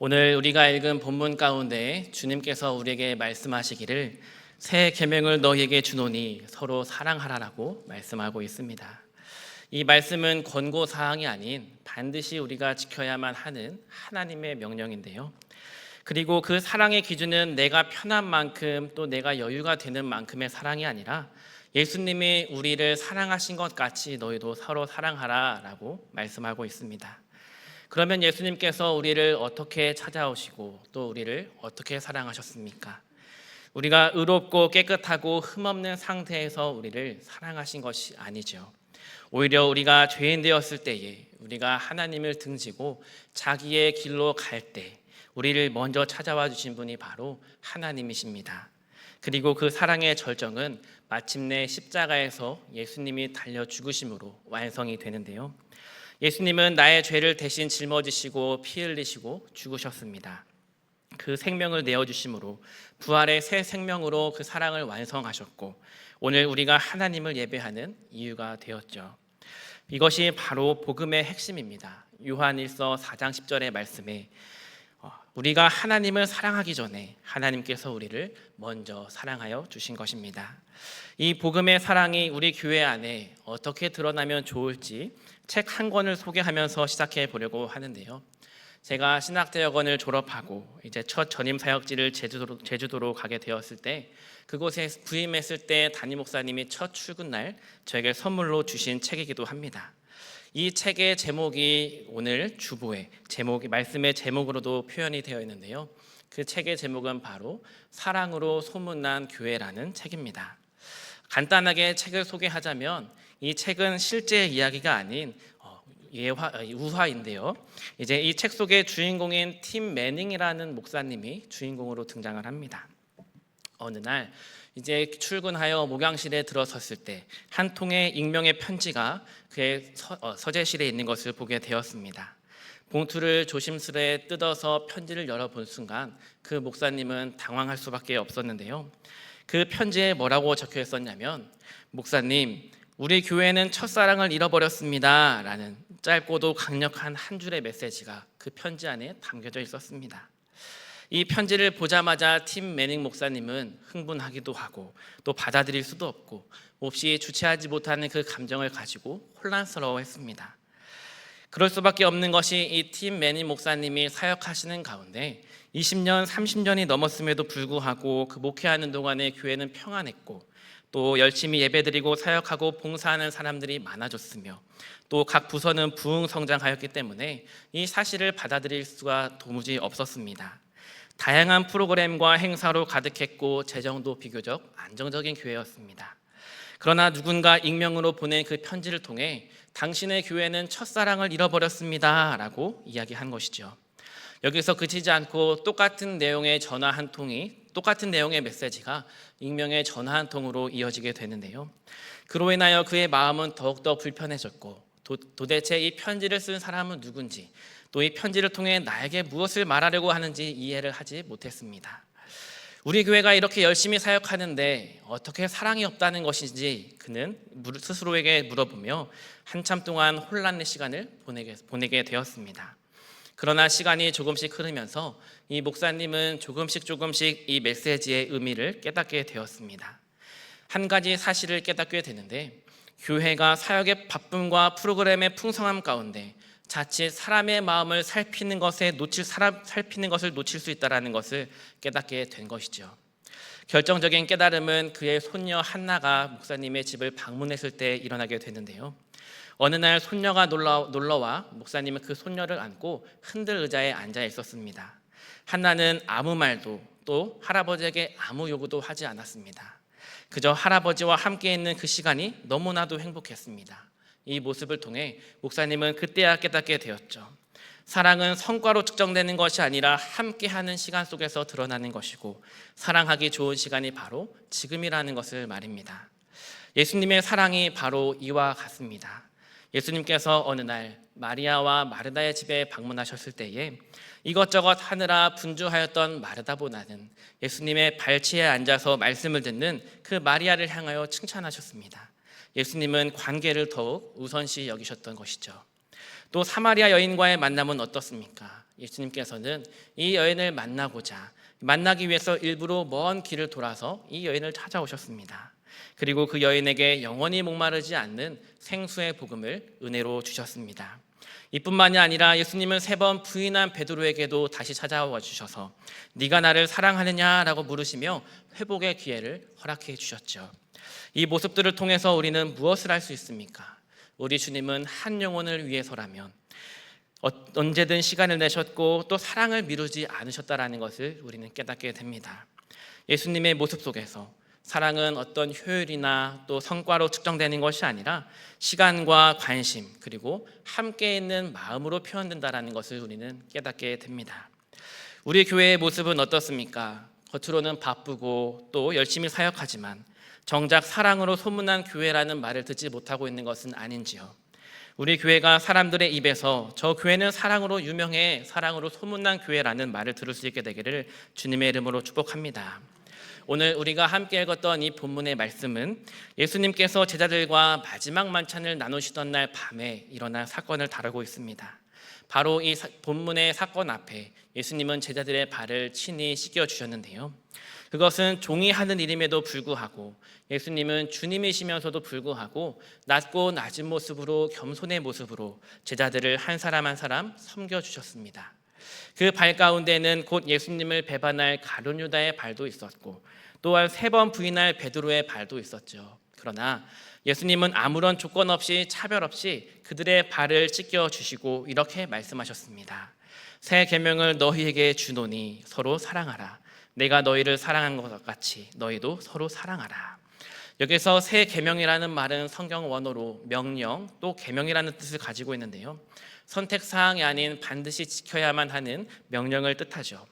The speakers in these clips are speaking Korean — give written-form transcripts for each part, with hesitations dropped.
오늘 우리가 읽은 본문 가운데 주님께서 우리에게 말씀하시기를 새 계명을 너희에게 주노니 서로 사랑하라라고 말씀하고 있습니다. 이 말씀은 권고 사항이 아닌 반드시 우리가 지켜야만 하는 하나님의 명령인데요. 그리고 그 사랑의 기준은 내가 편한 만큼 또 내가 여유가 되는 만큼의 사랑이 아니라 예수님이 우리를 사랑하신 것 같이 너희도 서로 사랑하라라고 말씀하고 있습니다. 그러면 예수님께서 우리를 어떻게 찾아오시고 또 우리를 어떻게 사랑하셨습니까? 우리가 의롭고 깨끗하고 흠없는 상태에서 우리를 사랑하신 것이 아니죠. 오히려 우리가 죄인 되었을 때에 우리가 하나님을 등지고 자기의 길로 갈 때 우리를 먼저 찾아와 주신 분이 바로 하나님이십니다. 그리고 그 사랑의 절정은 마침내 십자가에서 예수님이 달려 죽으심으로 완성이 되는데요. 예수님은 나의 죄를 대신 짊어지시고 피 흘리시고 죽으셨습니다. 그 생명을 내어주심으로 부활의 새 생명으로 그 사랑을 완성하셨고 오늘 우리가 하나님을 예배하는 이유가 되었죠. 이것이 바로 복음의 핵심입니다. 요한 1서 4장 10절의 말씀에 우리가 하나님을 사랑하기 전에 하나님께서 우리를 먼저 사랑하여 주신 것입니다. 이 복음의 사랑이 우리 교회 안에 어떻게 드러나면 좋을지 책 한 권을 소개하면서 시작해 보려고 하는데요. 제가 신학대학원을 졸업하고 이제 첫 전임 사역지를 제주도로 가게 되었을 때 그곳에 부임했을 때 담임 목사님이 첫 출근 날 저에게 선물로 주신 책이기도 합니다. 이 책의 제목이 오늘 주보의 제목이 말씀의 제목으로도 표현이 되어 있는데요. 그 책의 제목은 바로 사랑으로 소문난 교회라는 책입니다. 간단하게 책을 소개하자면 이 책은 실제 이야기가 아닌 우화인데요. 이제 이 책 속의 주인공인 팀 매닝이라는 목사님이 주인공으로 등장을 합니다. 어느 날 이제 출근하여 목양실에 들어섰을 때 한 통의 익명의 편지가 그의 서재실에 있는 것을 보게 되었습니다. 봉투를 조심스레 뜯어서 편지를 열어본 순간 그 목사님은 당황할 수밖에 없었는데요. 그 편지에 뭐라고 적혀 있었냐면 목사님, 우리 교회는 첫사랑을 잃어버렸습니다 라는 짧고도 강력한 한 줄의 메시지가 그 편지 안에 담겨져 있었습니다. 이 편지를 보자마자 팀 매닝 목사님은 흥분하기도 하고 또 받아들일 수도 없고 몹시 주체하지 못하는 그 감정을 가지고 혼란스러워했습니다. 그럴 수밖에 없는 것이 이 팀 매닝 목사님이 사역하시는 가운데 20년, 30년이 넘었음에도 불구하고 그 목회하는 동안에 교회는 평안했고 또 열심히 예배드리고 사역하고 봉사하는 사람들이 많아졌으며 또 각 부서는 부흥성장하였기 때문에 이 사실을 받아들일 수가 도무지 없었습니다. 다양한 프로그램과 행사로 가득했고 재정도 비교적 안정적인 교회였습니다. 그러나 누군가 익명으로 보낸 그 편지를 통해 당신의 교회는 첫사랑을 잃어버렸습니다 라고 이야기한 것이죠. 여기서 그치지 않고 똑같은 내용의 전화 한 통이 똑같은 내용의 메시지가 익명의 전화 한 통으로 이어지게 되는데요. 그로 인하여 그의 마음은 더욱더 불편해졌고 도대체 이 편지를 쓴 사람은 누군지 또 이 편지를 통해 나에게 무엇을 말하려고 하는지 이해를 하지 못했습니다. 우리 교회가 이렇게 열심히 사역하는데 어떻게 사랑이 없다는 것인지 그는 스스로에게 물어보며 한참 동안 혼란의 시간을 보내게 되었습니다. 그러나 시간이 조금씩 흐르면서 이 목사님은 조금씩 이 메시지의 의미를 깨닫게 되었습니다. 한 가지 사실을 깨닫게 되는데 교회가 사역의 바쁨과 프로그램의 풍성함 가운데 자칫 사람의 마음을 살피는 것을 놓칠 수 있다는 것을 깨닫게 된 것이죠. 결정적인 깨달음은 그의 손녀 한나가 목사님의 집을 방문했을 때 일어나게 되는데요. 어느 날 손녀가 놀러와 목사님은 그 손녀를 안고 흔들 의자에 앉아 있었습니다. 한나는 아무 말도 또 할아버지에게 아무 요구도 하지 않았습니다. 그저 할아버지와 함께 있는 그 시간이 너무나도 행복했습니다. 이 모습을 통해 목사님은 그때야 깨닫게 되었죠. 사랑은 성과로 측정되는 것이 아니라 함께하는 시간 속에서 드러나는 것이고 사랑하기 좋은 시간이 바로 지금이라는 것을 말입니다. 예수님의 사랑이 바로 이와 같습니다. 예수님께서 어느 날 마리아와 마르다의 집에 방문하셨을 때에 이것저것 하느라 분주하였던 마르다보다는 예수님의 발치에 앉아서 말씀을 듣는 그 마리아를 향하여 칭찬하셨습니다. 예수님은 관계를 더욱 우선시 여기셨던 것이죠. 또 사마리아 여인과의 만남은 어떻습니까? 예수님께서는 이 여인을 만나기 위해서 일부러 먼 길을 돌아서 이 여인을 찾아오셨습니다. 그리고 그 여인에게 영원히 목마르지 않는 생수의 복음을 은혜로 주셨습니다. 이뿐만이 아니라 예수님은 3번 부인한 베드로에게도 다시 찾아와 주셔서 네가 나를 사랑하느냐라고 물으시며 회복의 기회를 허락해 주셨죠. 이 모습들을 통해서 우리는 무엇을 할 수 있습니까? 우리 주님은 한 영혼을 위해서라면 언제든 시간을 내셨고 또 사랑을 미루지 않으셨다라는 것을 우리는 깨닫게 됩니다. 예수님의 모습 속에서 사랑은 어떤 효율이나 또 성과로 측정되는 것이 아니라 시간과 관심 그리고 함께 있는 마음으로 표현된다는 것을 우리는 깨닫게 됩니다. 우리 교회의 모습은 어떻습니까? 겉으로는 바쁘고 또 열심히 사역하지만 정작 사랑으로 소문난 교회라는 말을 듣지 못하고 있는 것은 아닌지요? 우리 교회가 사람들의 입에서 저 교회는 사랑으로 유명해, 사랑으로 소문난 교회라는 말을 들을 수 있게 되기를 주님의 이름으로 축복합니다. 오늘 우리가 함께 읽었던 이 본문의 말씀은 예수님께서 제자들과 마지막 만찬을 나누시던 날 밤에 일어난 사건을 다루고 있습니다. 바로 이 본문의 사건 앞에 예수님은 제자들의 발을 친히 씻겨주셨는데요. 그것은 종이 하는 일임에도 불구하고 예수님은 주님이시면서도 불구하고 낮고 낮은 모습으로 겸손의 모습으로 제자들을 한 사람 한 사람 섬겨주셨습니다. 그 발 가운데는 곧 예수님을 배반할 가룟 유다의 발도 있었고 또한 3번 부인할 베드로의 발도 있었죠. 그러나 예수님은 아무런 조건 없이 차별 없이 그들의 발을 씻겨주시고 이렇게 말씀하셨습니다. 새 계명을 너희에게 주노니 서로 사랑하라. 내가 너희를 사랑한 것 같이 너희도 서로 사랑하라. 여기서 새 계명이라는 말은 성경 원어로 명령 또 계명이라는 뜻을 가지고 있는데요. 선택사항이 아닌 반드시 지켜야만 하는 명령을 뜻하죠.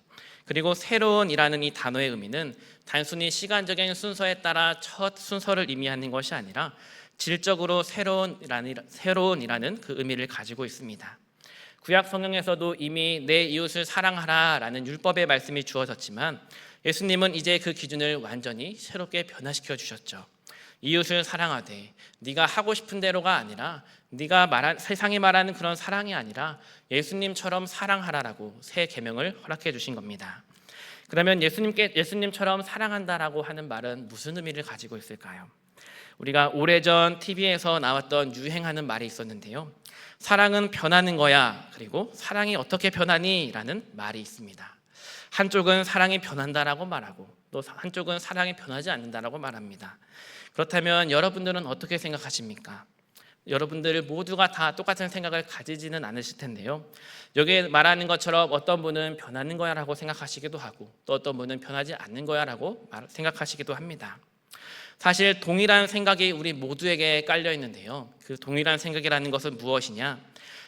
그리고 새로운이라는 이 단어의 의미는 단순히 시간적인 순서에 따라 첫 순서를 의미하는 것이 아니라 질적으로 새로운이라는 그 의미를 가지고 있습니다. 구약 성경에서도 이미 내 이웃을 사랑하라라는 율법의 말씀이 주어졌지만 예수님은 이제 그 기준을 완전히 새롭게 변화시켜 주셨죠. 이웃을 사랑하되 네가 하고 싶은 대로가 아니라 세상이 말하는 그런 사랑이 아니라 예수님처럼 사랑하라라고 새 계명을 허락해 주신 겁니다. 그러면 예수님처럼 사랑한다라고 하는 말은 무슨 의미를 가지고 있을까요? 우리가 오래전 TV에서 나왔던 유행하는 말이 있었는데요. 사랑은 변하는 거야. 그리고 사랑이 어떻게 변하니? 라는 말이 있습니다. 한쪽은 사랑이 변한다라고 말하고 또 한쪽은 사랑이 변하지 않는다라고 말합니다. 그렇다면 여러분들은 어떻게 생각하십니까? 여러분들 모두가 다 똑같은 생각을 가지지는 않으실 텐데요. 여기에 말하는 것처럼 어떤 분은 변하는 거야 라고 생각하시기도 하고 또 어떤 분은 변하지 않는 거야 라고 생각하시기도 합니다. 사실 동일한 생각이 우리 모두에게 깔려 있는데요. 그 동일한 생각이라는 것은 무엇이냐?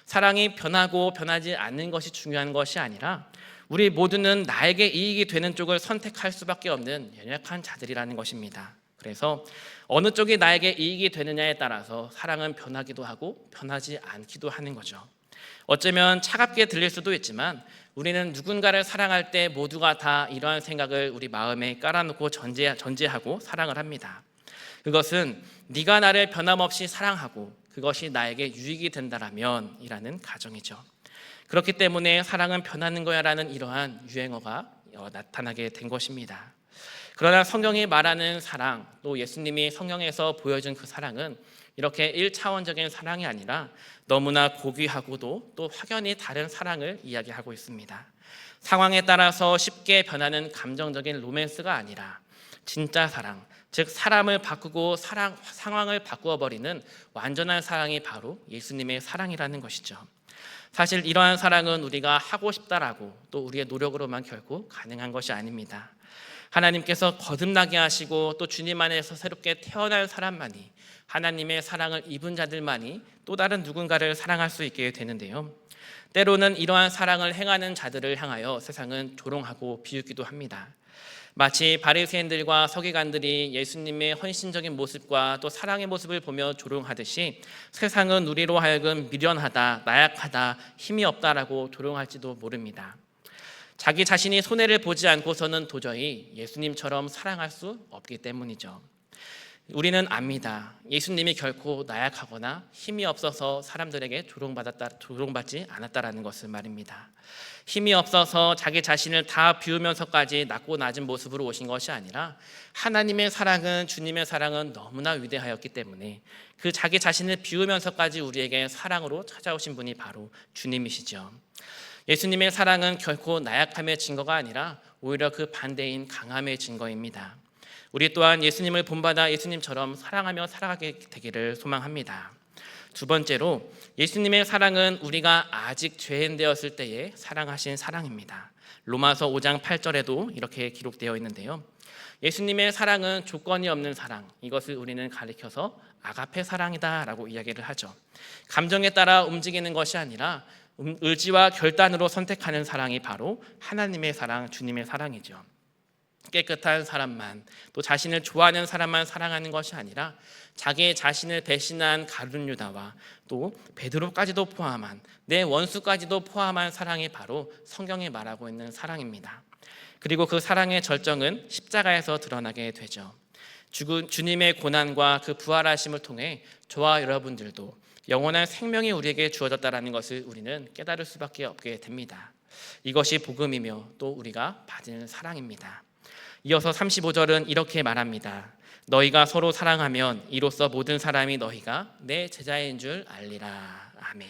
사랑이 변하고 변하지 않는 것이 중요한 것이 아니라 우리 모두는 나에게 이익이 되는 쪽을 선택할 수밖에 없는 연약한 자들이라는 것입니다. 그래서 어느 쪽이 나에게 이익이 되느냐에 따라서 사랑은 변하기도 하고 변하지 않기도 하는 거죠. 어쩌면 차갑게 들릴 수도 있지만 우리는 누군가를 사랑할 때 모두가 다 이러한 생각을 우리 마음에 깔아놓고 전제하고 사랑을 합니다. 그것은 네가 나를 변함없이 사랑하고 그것이 나에게 유익이 된다라면 이라는 가정이죠. 그렇기 때문에 사랑은 변하는 거야 라는 이러한 유행어가 나타나게 된 것입니다. 그러나 성경이 말하는 사랑, 또 예수님이 성경에서 보여준 그 사랑은 이렇게 1차원적인 사랑이 아니라 너무나 고귀하고도 또 확연히 다른 사랑을 이야기하고 있습니다. 상황에 따라서 쉽게 변하는 감정적인 로맨스가 아니라 진짜 사랑, 즉 사람을 바꾸고 상황을 바꾸어 버리는 완전한 사랑이 바로 예수님의 사랑이라는 것이죠. 사실 이러한 사랑은 우리가 하고 싶다라고 또 우리의 노력으로만 결코 가능한 것이 아닙니다. 하나님께서 거듭나게 하시고 또 주님 안에서 새롭게 태어날 사람만이 하나님의 사랑을 입은 자들만이 또 다른 누군가를 사랑할 수 있게 되는데요. 때로는 이러한 사랑을 행하는 자들을 향하여 세상은 조롱하고 비웃기도 합니다. 마치 바리새인들과 서기관들이 예수님의 헌신적인 모습과 또 사랑의 모습을 보며 조롱하듯이 세상은 우리로 하여금 미련하다, 나약하다, 힘이 없다라고 조롱할지도 모릅니다. 자기 자신이 손해를 보지 않고서는 도저히 예수님처럼 사랑할 수 없기 때문이죠. 우리는 압니다. 예수님이 결코 나약하거나 힘이 없어서 사람들에게 조롱받지 않았다라는 것을 말입니다. 힘이 없어서 자기 자신을 다 비우면서까지 낮고 낮은 모습으로 오신 것이 아니라 하나님의 사랑은, 주님의 사랑은 너무나 위대하였기 때문에 그 자기 자신을 비우면서까지 우리에게 사랑으로 찾아오신 분이 바로 주님이시죠. 예수님의 사랑은 결코 나약함의 증거가 아니라 오히려 그 반대인 강함의 증거입니다. 우리 또한 예수님을 본받아 예수님처럼 사랑하며 살아가게 되기를 소망합니다. 두 번째로, 예수님의 사랑은 우리가 아직 죄인 되었을 때에 사랑하신 사랑입니다. 로마서 5장 8절에도 이렇게 기록되어 있는데요. 예수님의 사랑은 조건이 없는 사랑, 이것을 우리는 가리켜서 아가페 사랑이다라고 이야기를 하죠. 감정에 따라 움직이는 것이 아니라 의지와 결단으로 선택하는 사랑이 바로 하나님의 사랑, 주님의 사랑이죠. 깨끗한 사람만, 또 자신을 좋아하는 사람만 사랑하는 것이 아니라 자기 자신을 배신한 가룟 유다와 또 베드로까지도 포함한, 내 원수까지도 포함한 사랑이 바로 성경이 말하고 있는 사랑입니다. 그리고 그 사랑의 절정은 십자가에서 드러나게 되죠. 주님의 고난과 그 부활하심을 통해 저와 여러분들도 영원한 생명이 우리에게 주어졌다는 것을 우리는 깨달을 수밖에 없게 됩니다. 이것이 복음이며 또 우리가 받은 사랑입니다. 이어서 35절은 이렇게 말합니다. 너희가 서로 사랑하면 이로써 모든 사람이 너희가 내 제자인 줄 알리라. 아멘.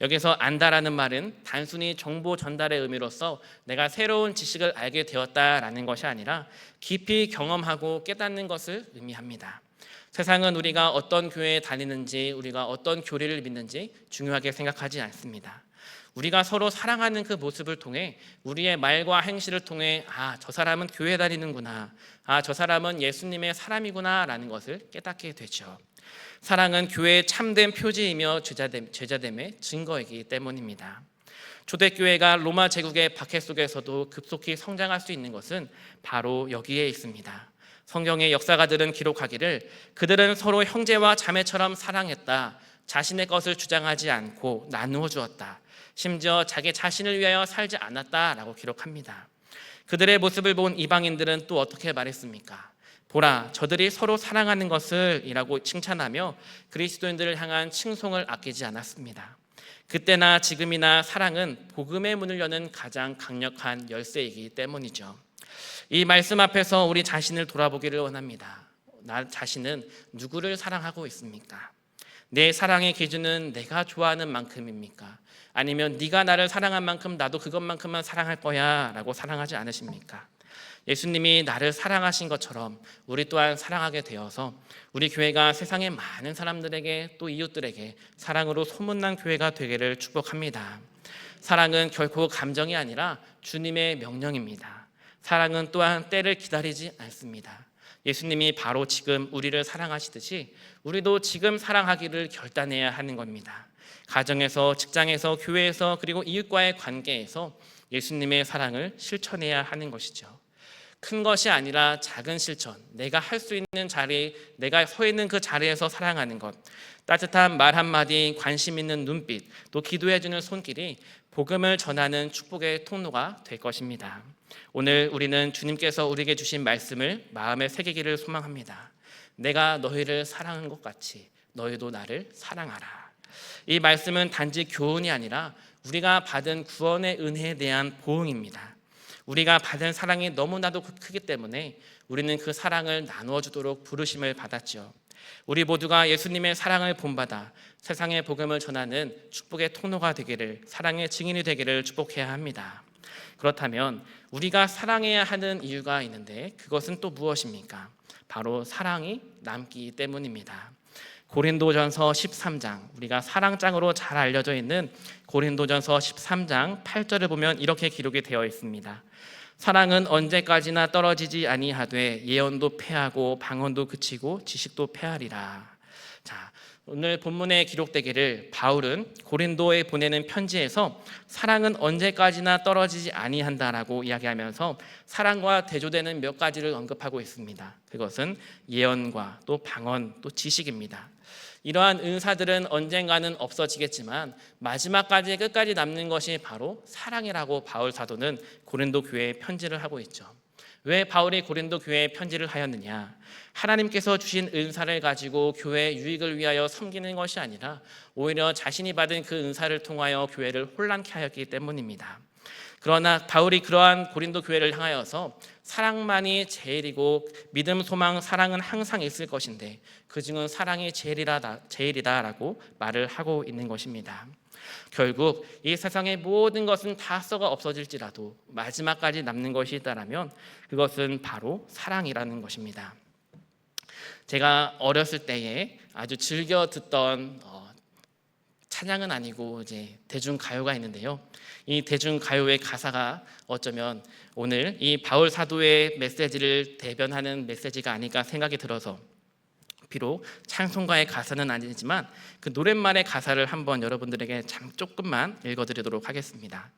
여기서 안다라는 말은 단순히 정보 전달의 의미로서 내가 새로운 지식을 알게 되었다라는 것이 아니라 깊이 경험하고 깨닫는 것을 의미합니다. 세상은 우리가 어떤 교회에 다니는지, 우리가 어떤 교리를 믿는지 중요하게 생각하지 않습니다. 우리가 서로 사랑하는 그 모습을 통해, 우리의 말과 행실을 통해 저 사람은 교회 다니는구나, 저 사람은 예수님의 사람이구나 라는 것을 깨닫게 되죠. 사랑은 교회의 참된 표지이며 제자됨의 증거이기 때문입니다. 초대교회가 로마 제국의 박해 속에서도 급속히 성장할 수 있는 것은 바로 여기에 있습니다. 성경의 역사가들은 기록하기를 그들은 서로 형제와 자매처럼 사랑했다. 자신의 것을 주장하지 않고 나누어 주었다. 심지어 자기 자신을 위하여 살지 않았다라고 기록합니다. 그들의 모습을 본 이방인들은 또 어떻게 말했습니까? 보라, 저들이 서로 사랑하는 것을 이라고 칭찬하며 그리스도인들을 향한 칭송을 아끼지 않았습니다. 그때나 지금이나 사랑은 복음의 문을 여는 가장 강력한 열쇠이기 때문이죠. 이 말씀 앞에서 우리 자신을 돌아보기를 원합니다. 나 자신은 누구를 사랑하고 있습니까? 내 사랑의 기준은 내가 좋아하는 만큼입니까? 아니면 네가 나를 사랑한 만큼 나도 그것만큼만 사랑할 거야 라고 사랑하지 않으십니까? 예수님이 나를 사랑하신 것처럼 우리 또한 사랑하게 되어서 우리 교회가 세상의 많은 사람들에게 또 이웃들에게 사랑으로 소문난 교회가 되기를 축복합니다. 사랑은 결코 감정이 아니라 주님의 명령입니다. 사랑은 또한 때를 기다리지 않습니다. 예수님이 바로 지금 우리를 사랑하시듯이 우리도 지금 사랑하기를 결단해야 하는 겁니다. 가정에서, 직장에서, 교회에서, 그리고 이웃과의 관계에서 예수님의 사랑을 실천해야 하는 것이죠. 큰 것이 아니라 작은 실천, 내가 할 수 있는 자리, 내가 서 있는 그 자리에서 사랑하는 것, 따뜻한 말 한마디, 관심 있는 눈빛, 또 기도해주는 손길이 복음을 전하는 축복의 통로가 될 것입니다. 오늘 우리는 주님께서 우리에게 주신 말씀을 마음에 새기기를 소망합니다. 내가 너희를 사랑한 것 같이 너희도 나를 사랑하라. 이 말씀은 단지 교훈이 아니라 우리가 받은 구원의 은혜에 대한 보응입니다. 우리가 받은 사랑이 너무나도 크기 때문에 우리는 그 사랑을 나누어 주도록 부르심을 받았죠. 우리 모두가 예수님의 사랑을 본받아 세상의 복음을 전하는 축복의 통로가 되기를, 사랑의 증인이 되기를 축복해야 합니다. 그렇다면 우리가 사랑해야 하는 이유가 있는데 그것은 또 무엇입니까? 바로 사랑이 남기 때문입니다. 고린도전서 13장, 우리가 사랑장으로 잘 알려져 있는 고린도전서 13장 8절을 보면 이렇게 기록이 되어 있습니다. 사랑은 언제까지나 떨어지지 아니하되 예언도 패하고 방언도 그치고 지식도 패하리라. 자, 오늘 본문에 기록되기를 바울은 고린도에 보내는 편지에서 사랑은 언제까지나 떨어지지 아니한다라고 이야기하면서 사랑과 대조되는 몇 가지를 언급하고 있습니다. 그것은 예언과 또 방언, 또 지식입니다. 이러한 은사들은 언젠가는 없어지겠지만 마지막까지 끝까지 남는 것이 바로 사랑이라고 바울 사도는 고린도 교회에 편지를 하고 있죠. 왜 바울이 고린도 교회에 편지를 하였느냐? 하나님께서 주신 은사를 가지고 교회의 유익을 위하여 섬기는 것이 아니라 오히려 자신이 받은 그 은사를 통하여 교회를 혼란케 하였기 때문입니다. 그러나 바울이 그러한 고린도 교회를 향하여서 사랑만이 제일이고 믿음, 소망, 사랑은 항상 있을 것인데 그중은 사랑이 제일이다라고 말을 하고 있는 것입니다. 결국 이 세상의 모든 것은 다 썩어 없어질지라도 마지막까지 남는 것이 있다라면 그것은 바로 사랑이라는 것입니다. 제가 어렸을 때에 아주 즐겨 듣던 찬양은 아니고 이제 대중가요가 있는데요. 이 대중가요의 가사가 어쩌면 오늘 이 바울 사도의 메시지를 대변하는 메시지가 아닐까 생각이 들어서 비록 찬송가의 가사는 아니지만 그 노랫말의 가사를 한번 여러분들에게 조금만 읽어드리도록 하겠습니다.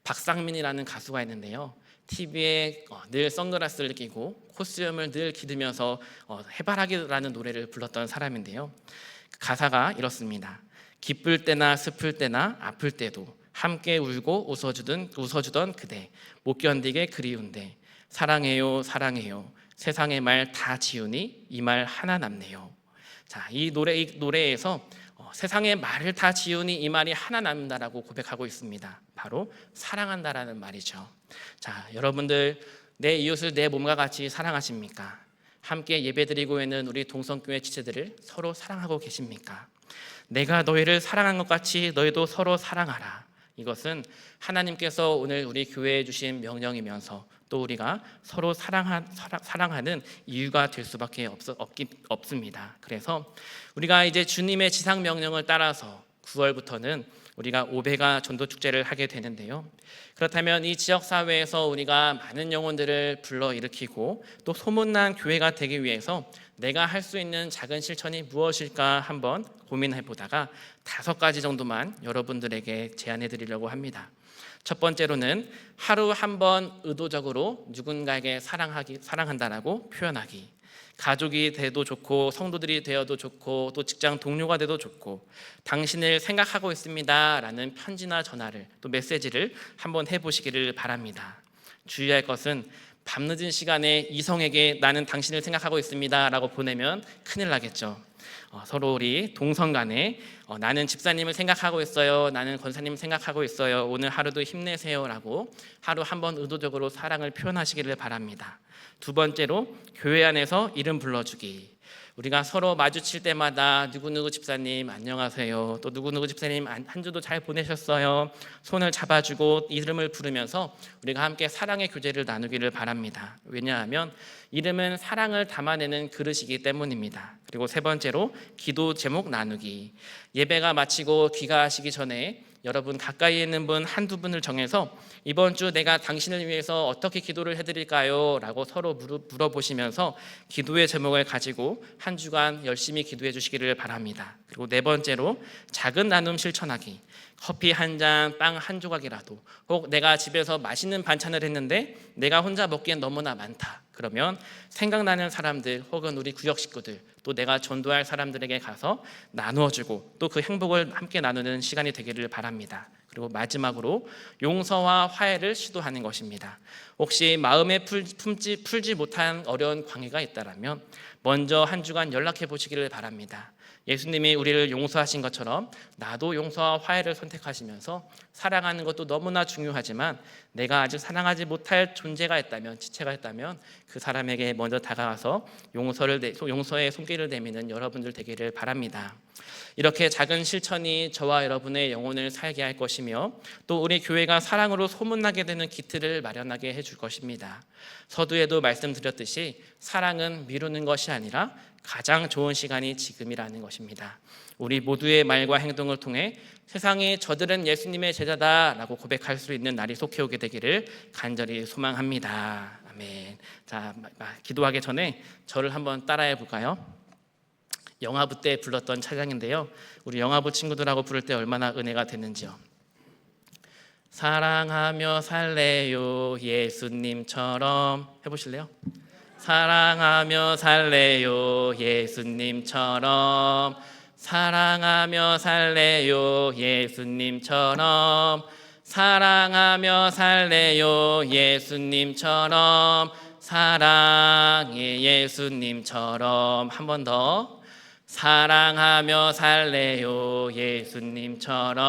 박상민이라는 가수가 있는데요. TV에 늘 선글라스를 끼고 코스튬을 늘 기르면서 해바라기라는 노래를 불렀던 사람인데요. 그 가사가 이렇습니다. 기쁠 때나 슬플 때나 아플 때도 함께 울고 웃어주던 그대 못 견디게 그리운데 사랑해요 사랑해요 세상의 말 다 지우니 이 말 하나 남네요. 자, 이 노래에서 세상의 말을 다 지우니 이 말이 하나 남는다라고 고백하고 있습니다. 바로 사랑한다라는 말이죠. 자, 여러분들 내 이웃을 내 몸과 같이 사랑하십니까? 함께 예배드리고 있는 우리 동성교회 지체들을 서로 사랑하고 계십니까? 내가 너희를 사랑한 것 같이 너희도 서로 사랑하라. 이것은 하나님께서 오늘 우리 교회에 주신 명령이면서 또 우리가 서로 사랑하는 이유가 될 수밖에 없습니다. 그래서 우리가 이제 주님의 지상 명령을 따라서 9월부터는 우리가 오베가 전도축제를 하게 되는데요. 그렇다면 이 지역사회에서 우리가 많은 영혼들을 불러일으키고 또 소문난 교회가 되기 위해서 내가 할 수 있는 작은 실천이 무엇일까 한번 고민해 보다가 5가지 정도만 여러분들에게 제안해 드리려고 합니다. 첫 번째로는 하루 한 번 의도적으로 누군가에게 사랑한다라고 표현하기. 가족이 돼도 좋고 성도들이 되어도 좋고 또 직장 동료가 돼도 좋고 당신을 생각하고 있습니다 라는 편지나 전화를 또 메시지를 한번 해보시기를 바랍니다. 주의할 것은 밤늦은 시간에 이성에게 나는 당신을 생각하고 있습니다 라고 보내면 큰일 나겠죠. 서로 우리 동성 간에 나는 집사님을 생각하고 있어요, 나는 권사님을 생각하고 있어요, 오늘 하루도 힘내세요 라고 하루 한 번 의도적으로 사랑을 표현하시기를 바랍니다. 두 번째로 교회 안에서 이름 불러주기. 우리가 서로 마주칠 때마다 누구누구 집사님 안녕하세요, 또 누구누구 집사님 한 주도 잘 보내셨어요, 손을 잡아주고 이름을 부르면서 우리가 함께 사랑의 교제를 나누기를 바랍니다. 왜냐하면 이름은 사랑을 담아내는 그릇이기 때문입니다. 그리고 세 번째로 기도 제목 나누기. 예배가 마치고 귀가하시기 전에 여러분 가까이 있는 분 한두 분을 정해서 이번 주 내가 당신을 위해서 어떻게 기도를 해드릴까요? 라고 서로 물어보시면서 기도의 제목을 가지고 한 주간 열심히 기도해 주시기를 바랍니다. 그리고 네 번째로 작은 나눔 실천하기. 커피 한 잔, 빵 한 조각이라도, 혹 내가 집에서 맛있는 반찬을 했는데 내가 혼자 먹기엔 너무나 많다. 그러면 생각나는 사람들 혹은 우리 구역 식구들 또 내가 전도할 사람들에게 가서 나누어주고 또 그 행복을 함께 나누는 시간이 되기를 바랍니다. 그리고 마지막으로 용서와 화해를 시도하는 것입니다. 혹시 마음에 풀지 못한 어려운 관계가 있다면 먼저 한 주간 연락해 보시기를 바랍니다. 예수님이 우리를 용서하신 것처럼 나도 용서와 화해를 선택하시면서 사랑하는 것도 너무나 중요하지만 내가 아직 사랑하지 못할 존재가 있다면, 지체가 있다면 그 사람에게 먼저 다가가서 용서의 손길을 내미는 여러분들 되기를 바랍니다. 이렇게 작은 실천이 저와 여러분의 영혼을 살게 할 것이며 또 우리 교회가 사랑으로 소문나게 되는 기틀을 마련하게 해줄 것입니다. 서두에도 말씀드렸듯이 사랑은 미루는 것이 아니라 가장 좋은 시간이 지금이라는 것입니다. 우리 모두의 말과 행동을 통해 세상에 저들은 예수님의 제자다라고 고백할 수 있는 날이 속해 오게 되기를 간절히 소망합니다. 아멘. 자, 기도하기 전에 저를 한번 따라해 볼까요? 영화부 때 불렀던 찬양인데요. 우리 영화부 친구들하고 부를 때 얼마나 은혜가 됐는지요. 사랑하며 살래요 예수님처럼 해보실래요? 사랑하며 살래요 예수님처럼, 사랑하며 살래요 예수님처럼, 사랑하며 살래요. 예수님처럼 사랑해 예수님처럼. 한 번 더. 사랑하며 살래요. 예수님처럼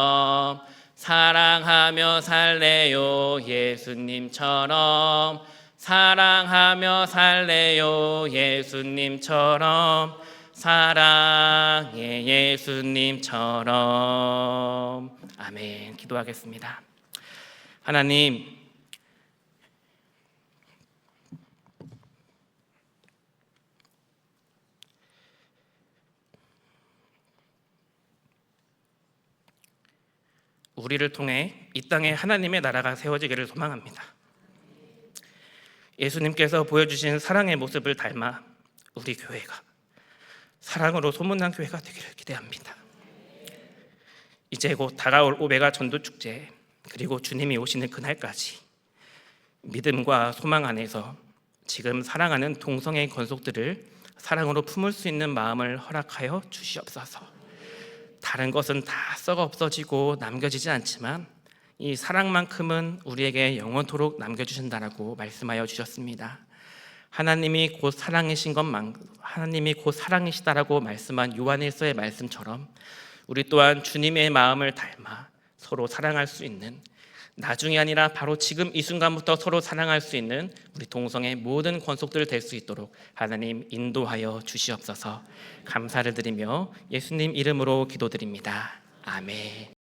사랑하며 살래요. 예수님처럼 사랑하며 살래요. 예수님처럼 사랑해 예수님처럼. 아멘. 기도하겠습니다. 하나님, 우리를 통해 이 땅에 하나님의 나라가 세워지기를 소망합니다. 예수님께서 보여주신 사랑의 모습을 닮아 우리 교회가 사랑으로 소문난 교회가 되기를 기대합니다. 이제 곧 다가올 오베가 전도축제, 그리고 주님이 오시는 그날까지 믿음과 소망 안에서 지금 사랑하는 동성애 권속들을 사랑으로 품을 수 있는 마음을 허락하여 주시옵소서. 다른 것은 다 썩어 없어지고 남겨지지 않지만 이 사랑만큼은 우리에게 영원토록 남겨주신다라고 말씀하여 주셨습니다. 하나님이 곧 사랑이시다라고 말씀한 요한일서의 말씀처럼 우리 또한 주님의 마음을 닮아 서로 사랑할 수 있는, 나중이 아니라 바로 지금 이 순간부터 서로 사랑할 수 있는 우리 동성의 모든 권속들 될 수 있도록 하나님 인도하여 주시옵소서. 감사를 드리며 예수님 이름으로 기도드립니다. 아멘.